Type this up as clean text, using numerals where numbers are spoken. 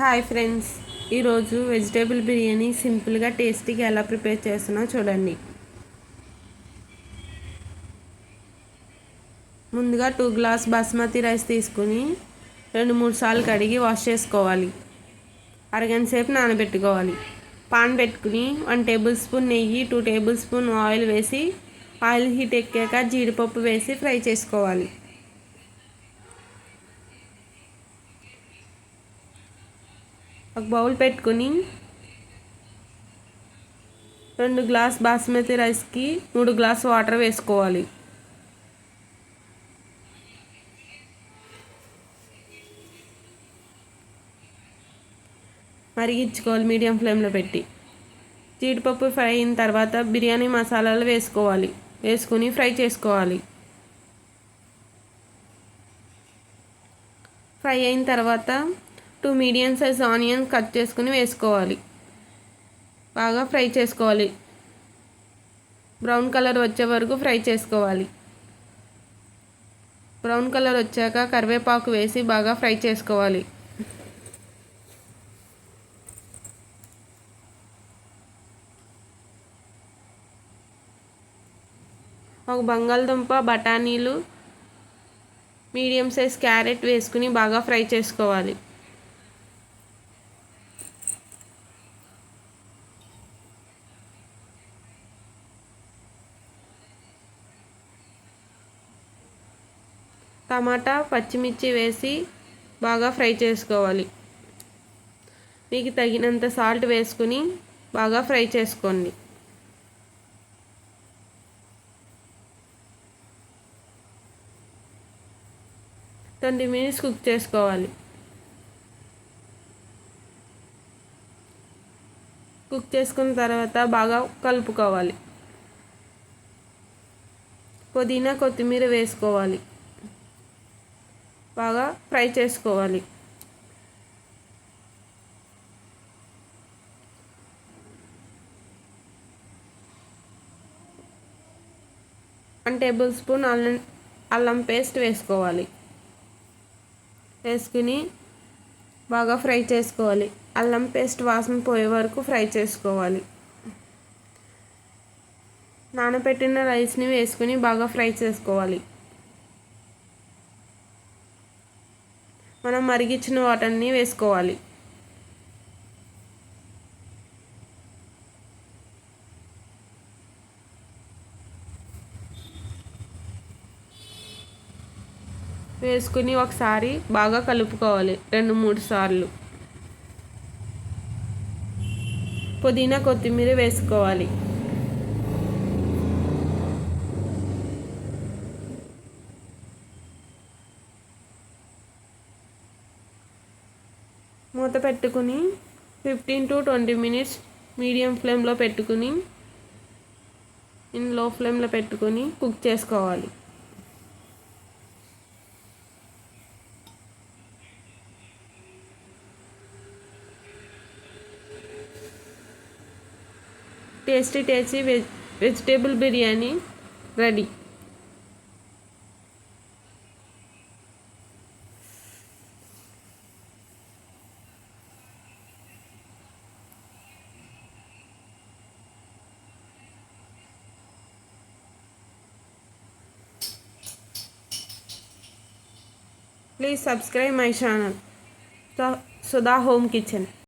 Hi friends, ఈరోజు vegetable biryani సింపుల్గా టేస్టీగా ఎలా ప్రిపేర్ చేస్తున్నా చూడండి. ముందుగా 2 గ్లాస్ బాస్మతి రైస్ తీసుకుని 2-3 సార్లు కడిగి వాష్ చేసుకోవాలి. అరగంట సేపు నానబెట్టుకోవాలి. పాన్ పెట్టుకుని 1 టేబుల్ స్పూన్ నెయ్యి, 2 టేబుల్ స్పూన్ ఆయిల్ వేసి ఆయిల్ హీట్ ఎక్కాక జీడిపప్పు వేసి ఫ్రై చేసుకోవాలి. ఒక బౌల్ పెట్టుకుని 2 గ్లాస్ బాస్మతి రైస్కి 3 గ్లాస్ వాటర్ వేసుకోవాలి. మరిగించుకోవాలి మీడియం ఫ్లేమ్లో పెట్టి. జీడిపప్పు ఫ్రై అయిన తర్వాత బిర్యానీ మసాలాలు వేసుకుని ఫ్రై చేసుకోవాలి. ఫ్రై అయిన తర్వాత 2 మీడియం సైజ్ ఆనియన్ కట్ చేసుకుని వేసుకోవాలి. బాగా ఫ్రై చేసుకోవాలి. బ్రౌన్ కలర్ వచ్చే వరకు ఫ్రై చేసుకోవాలి. బ్రౌన్ కలర్ వచ్చాక కరివేపాకు వేసి బాగా ఫ్రై చేసుకోవాలి. ఒక బంగాళదుంప, బఠానీలు, మీడియం సైజ్ క్యారెట్ వేసుకుని బాగా ఫ్రై చేసుకోవాలి. టమాటా, పచ్చిమిర్చి వేసి బాగా ఫ్రై చేసుకోవాలి. మీకు తగినంత సాల్ట్ వేసుకుని బాగా ఫ్రై చేసుకోండి. ట్వంటీ మినిట్స్ కుక్ చేసుకోవాలి. కుక్ చేసుకున్న తర్వాత బాగా కలుపుకోవాలి. పుదీనా, కొత్తిమీర వేసుకోవాలి. బాగా ఫ్రై చేసుకోవాలి. వన్ టేబుల్ స్పూన్ అల్లం పేస్ట్ వేసుకోవాలి. వేసుకుని బాగా ఫ్రై చేసుకోవాలి. అల్లం పేస్ట్ వాసన పోయే వరకు ఫ్రై చేసుకోవాలి. నానబెట్టిన రైస్ని వేసుకుని బాగా ఫ్రై చేసుకోవాలి. మనం మరిగించిన వాటర్ని వేసుకోవాలి. వేసుకుని ఒకసారి బాగా కలుపుకోవాలి 2-3 సార్లు. పుదీనా, కొత్తిమీర వేసుకోవాలి. మూత పెట్టుకుని 15-20 మినిట్స్ మీడియం ఫ్లేమ్లో పెట్టుకుని లో ఫ్లేమ్లో పెట్టుకుని కుక్ చేసుకోవాలి. Tasty vegetable biryani ready. Please subscribe my channel, Sudha Home Kitchen.